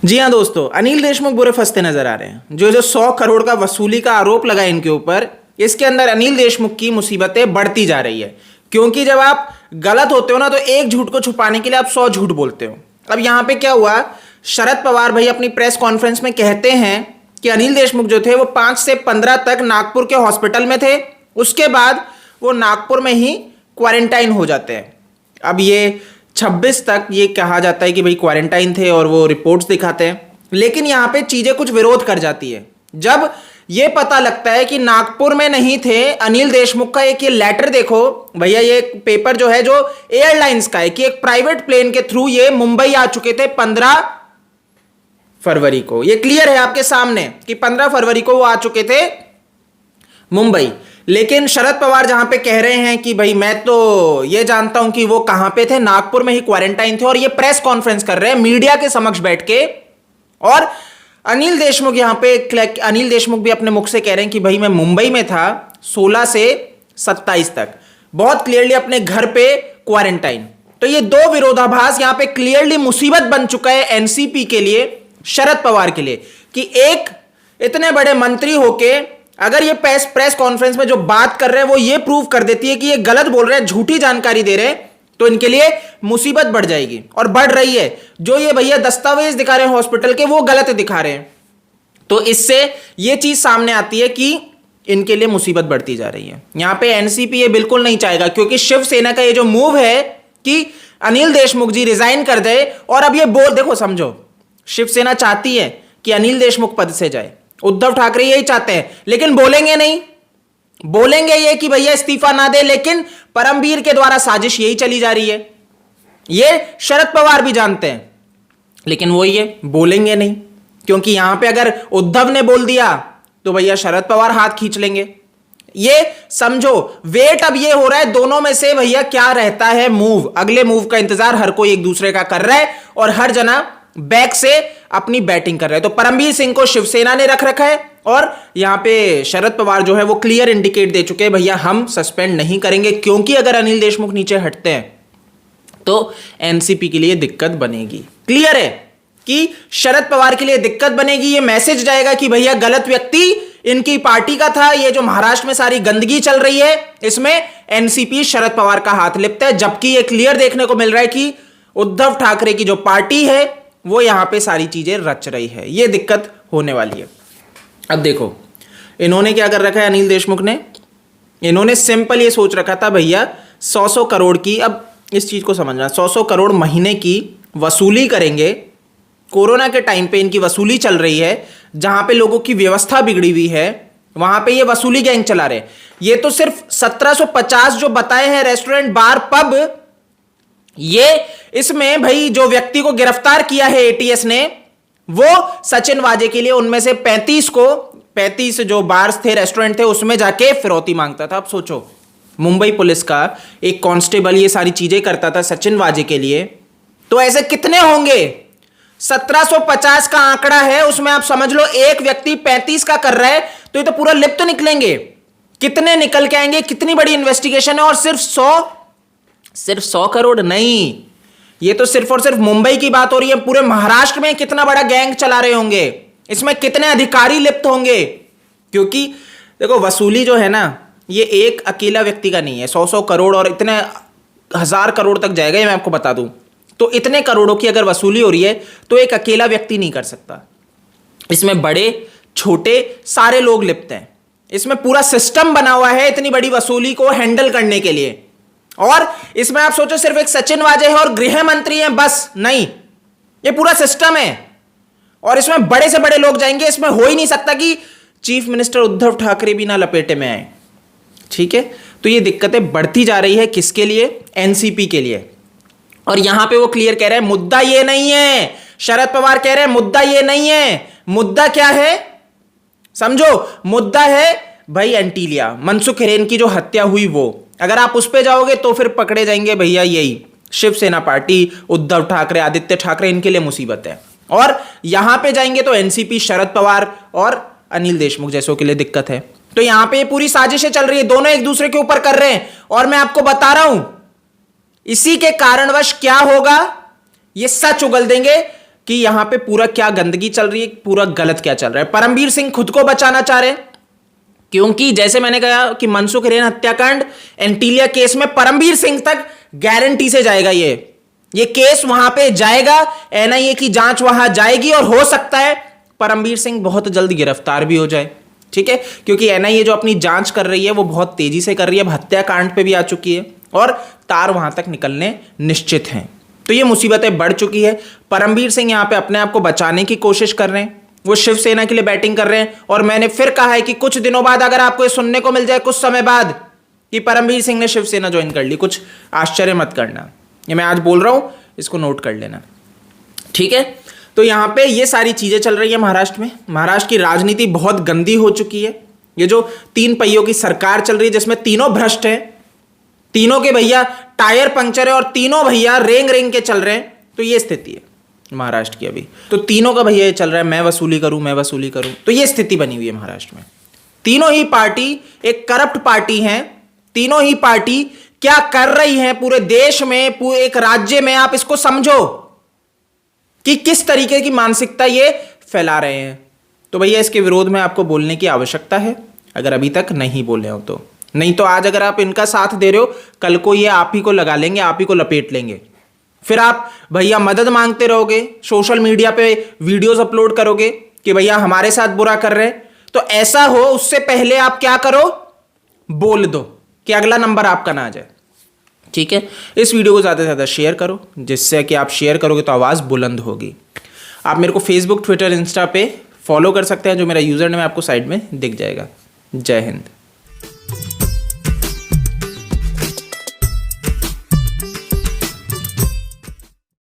जी हाँ दोस्तों, अनिल देशमुख बुरे फंसते नजर आ रहे हैं। जो जो 100 करोड़ का वसूली का आरोप लगा इनके ऊपर, इसके अंदर अनिल देशमुख की मुसीबतें बढ़ती जा रही है। क्योंकि जब आप गलत होते हो ना, तो एक झूठ को छुपाने के लिए आप 100 झूठ बोलते हो। अब यहां पे क्या हुआ, शरद पवार भाई अपनी प्रेस कॉन्फ्रेंस में कहते हैं कि अनिल देशमुख जो थे वो 5 से 15 तक नागपुर के हॉस्पिटल में थे, उसके बाद वो नागपुर में ही क्वारंटाइन हो जाते हैं। अब ये 26 तक ये कहा जाता है कि भाई क्वारंटाइन थे और वो रिपोर्ट्स दिखाते हैं, लेकिन यहां पे चीजें कुछ विरोध कर जाती है। जब ये पता लगता है कि नागपुर में नहीं थे अनिल देशमुख का, एक ये लेटर देखो भैया, ये पेपर जो है जो एयरलाइंस का है कि एक प्राइवेट प्लेन के थ्रू ये मुंबई आ चुके थे 15 फरवरी को। ये क्लियर है आपके सामने कि 15 फरवरी को वो आ चुके थे मुंबई। लेकिन शरद पवार जहां पे कह रहे हैं कि भाई मैं तो ये जानता हूं कि वो कहां पे थे, नागपुर में ही क्वारंटाइन थे, और ये प्रेस कॉन्फ्रेंस कर रहे हैं मीडिया के समक्ष बैठ के। और अनिल देशमुख यहां पे अनिल देशमुख भी अपने मुख से कह रहे हैं कि भाई मैं मुंबई में था 16 से 27 तक, बहुत क्लियरली अपने घर पे क्वारंटाइन। तो ये दो विरोधाभास यहां पे क्लियरली मुसीबत बन चुका है एनसीपी के लिए, शरद पवार के लिए, कि एक इतने बड़े मंत्री होके अगर ये प्रेस कॉन्फ्रेंस में जो बात कर रहे हैं वो ये प्रूव कर देती है कि ये गलत बोल रहे हैं, झूठी जानकारी दे रहे हैं, तो इनके लिए मुसीबत बढ़ जाएगी और बढ़ रही है। जो ये भैया दस्तावेज दिखा रहे हैं हॉस्पिटल के, वो गलत दिखा रहे हैं। तो इससे ये चीज सामने आती है कि इनके लिए मुसीबत बढ़ती जा रही है। यहां पे एनसीपी ये बिल्कुल नहीं चाहेगा, क्योंकि शिवसेना का ये जो मूव है कि अनिल देशमुख जी रिजाइन कर दे, और अब ये बोल देखो, समझो, शिवसेना चाहती है कि अनिल देशमुख पद से जाए, उद्धव ठाकरे यही चाहते हैं, लेकिन बोलेंगे नहीं। बोलेंगे ये कि भैया इस्तीफा ना दे, लेकिन परमवीर के द्वारा साजिश यही चली जा रही है। ये शरद पवार भी जानते हैं, लेकिन वो ये बोलेंगे नहीं, क्योंकि यहां पे अगर उद्धव ने बोल दिया तो भैया शरद पवार हाथ खींच लेंगे। ये समझो, वेट अब ये हो रहा है दोनों में से भैया क्या रहता है मूव। अगले मूव का इंतजार हर कोई एक दूसरे का कर रहा है, और हर जना बैक से अपनी बैटिंग कर रहे हैं। तो परमवीर सिंह को शिवसेना ने रख रखा है, और यहां पे शरद पवार जो है वो क्लियर इंडिकेट दे चुके हैं, भैया हम सस्पेंड नहीं करेंगे, क्योंकि अगर अनिल देशमुख नीचे हटते हैं तो एनसीपी के लिए दिक्कत बनेगी। क्लियर है कि शरद पवार के लिए दिक्कत बनेगी। ये मैसेज जाएगा कि भैया गलत व्यक्ति इनकी पार्टी का था, ये जो महाराष्ट्र में सारी गंदगी चल रही है इसमें एनसीपी शरद पवार का हाथ लिप्त है। जबकि ये क्लियर देखने को मिल रहा है कि उद्धव ठाकरे की जो पार्टी है वो यहां पे सारी चीजें रच रही है। ये दिक्कत होने वाली है। अब देखो, इन्होंने क्या कर रखा है अनिल देशमुख ने, इन्होंने सिंपल ये सोच रखा था भैया 100 करोड़ की, अब इस चीज को समझना, 100 करोड़ महीने की वसूली करेंगे। कोरोना के टाइम पे इनकी वसूली चल रही है, जहां पे लोगों की व्यवस्था बिगड़ी हुई है वहां पे ये वसूली गैंग चला रहे। ये तो सिर्फ 1750 जो बताए हैं रेस्टोरेंट, बार, पब, ये इसमें भाई जो व्यक्ति को गिरफ्तार किया है एटीएस ने, वो सचिन वाजे के लिए उनमें से 35 जो बार्स थे, रेस्टोरेंट थे, उसमें जाके फिरौती मांगता था। अब सोचो, मुंबई पुलिस का एक कांस्टेबल ये सारी चीजें करता था सचिन वाजे के लिए, तो ऐसे कितने होंगे? 1750 का आंकड़ा है, उसमें आप समझ लो एक व्यक्ति 35 का कर रहा है, तो ये तो पूरा लिप्त निकलेंगे। कितने निकल के आएंगे, कितनी बड़ी इन्वेस्टिगेशन है। और सिर्फ 100 करोड़ नहीं, ये तो सिर्फ और सिर्फ मुंबई की बात हो रही है। पूरे महाराष्ट्र में कितना बड़ा गैंग चला रहे होंगे, इसमें कितने अधिकारी लिप्त होंगे। क्योंकि देखो, वसूली जो है ना, ये एक अकेला व्यक्ति का नहीं है। 100 करोड़ और इतने 1000 करोड़ तक जाएगा, ये मैं आपको बता दूं। तो इतने करोड़ों की अगर वसूली हो रही है तो एक अकेला व्यक्ति नहीं कर सकता, इसमें बड़े छोटे सारे लोग लिप्त हैं। इसमें पूरा सिस्टम बना हुआ है इतनी बड़ी वसूली को हैंडल करने के लिए। और इसमें आप सोचो सिर्फ एक सचिन वाजे है और गृह मंत्री हैं, बस नहीं, ये पूरा सिस्टम है। और इसमें बड़े से बड़े लोग जाएंगे। इसमें हो ही नहीं सकता कि चीफ मिनिस्टर उद्धव ठाकरे भी ना लपेटे में आए। ठीक है, तो ये दिक्कतें बढ़ती जा रही है किसके लिए? एनसीपी के लिए। और यहां पे वो क्लियर कह रहे हैं मुद्दा ये नहीं है, शरद पवार कह रहे हैं मुद्दा ये नहीं है। मुद्दा क्या है समझो, मुद्दा है भाई एंटीलिया, मनसुख हिरेन की जो हत्या हुई, वो अगर आप उस पे जाओगे तो फिर पकड़े जाएंगे भैया यही शिवसेना पार्टी, उद्धव ठाकरे, आदित्य ठाकरे, इनके लिए मुसीबत है। और यहां पे जाएंगे तो एनसीपी, शरद पवार और अनिल देशमुख जैसों के लिए दिक्कत है। तो यहां पे पूरी साजिशें चल रही है, दोनों एक दूसरे के ऊपर कर रहे हैं। और मैं आपको बता रहा हूं इसी के कारणवश क्या होगा, ये सच उगल देंगे कि यहां पे पूरा क्या गंदगी चल रही है, पूरा गलत क्या चल रहा है। परमबीर सिंह खुद को बचाना चाह रहे हैं, क्योंकि जैसे मैंने कहा कि मनसुख हिरेन हत्याकांड एंटीलिया केस में परमबीर सिंह तक गारंटी से जाएगा। ये केस वहां पे जाएगा, एनआईए की जांच वहां जाएगी और हो सकता है परमबीर सिंह बहुत जल्द गिरफ्तार भी हो जाए। ठीक है, क्योंकि एनआईए जो अपनी जांच कर रही है वो बहुत तेजी से कर रही है, अब हत्याकांड पे भी आ चुकी है और तार वहां तक निकलने निश्चित हैं। तो ये मुसीबतें बढ़ चुकी है। परमबीर सिंह यहां पे अपने आप को बचाने की कोशिश कर रहे हैं, वो शिवसेना के लिए बैटिंग कर रहे हैं। और मैंने फिर कहा है कि कुछ दिनों बाद अगर आपको ये सुनने को मिल जाए कुछ समय बाद कि परमबीर सिंह ने शिवसेना ज्वाइन कर ली, कुछ आश्चर्य मत करना। ये मैं आज बोल रहा हूं, इसको नोट कर लेना। ठीक है, तो यहां पे ये सारी चीजें चल रही है महाराष्ट्र में। महाराष्ट्र की राजनीति बहुत गंदी हो चुकी है। ये जो 3 पहियों की सरकार चल रही है जिसमें तीनों भ्रष्ट हैं, तीनों के भैया टायर पंचर है और तीनों भैया रेंग रेंग के चल रहे हैं, तो ये स्थिति है महाराष्ट्र की अभी। तो तीनों का भैया ये चल रहा है, मैं वसूली करूं, मैं वसूली करूं। तो ये स्थिति बनी हुई है महाराष्ट्र में। तीनों ही पार्टी एक करप्ट पार्टी हैं। तीनों ही पार्टी क्या कर रही है पूरे देश में, पूरे एक राज्य में, आप इसको समझो कि किस तरीके की मानसिकता ये फैला रहे हैं। तो भैया इसके विरोध में आपको बोलने की आवश्यकता है, अगर अभी तक नहीं बोले हो तो। नहीं तो आज अगर आप इनका साथ दे रहे हो, कल को ये आप ही को लगा लेंगे, आप ही को लपेट लेंगे। फिर आप भैया मदद मांगते रहोगे, सोशल मीडिया पे वीडियोस अपलोड करोगे कि भैया हमारे साथ बुरा कर रहे हैं। तो ऐसा हो उससे पहले आप क्या करो, बोल दो कि अगला नंबर आपका ना आ जाए। ठीक है, इस वीडियो को ज़्यादा से ज़्यादा शेयर करो, जिससे कि आप शेयर करोगे तो आवाज़ बुलंद होगी। आप मेरे को फेसबुक, ट्विटर, इंस्टा पे फॉलो कर सकते हैं, जो मेरा यूज़र नेम आपको साइड में दिख जाएगा। जय हिंद।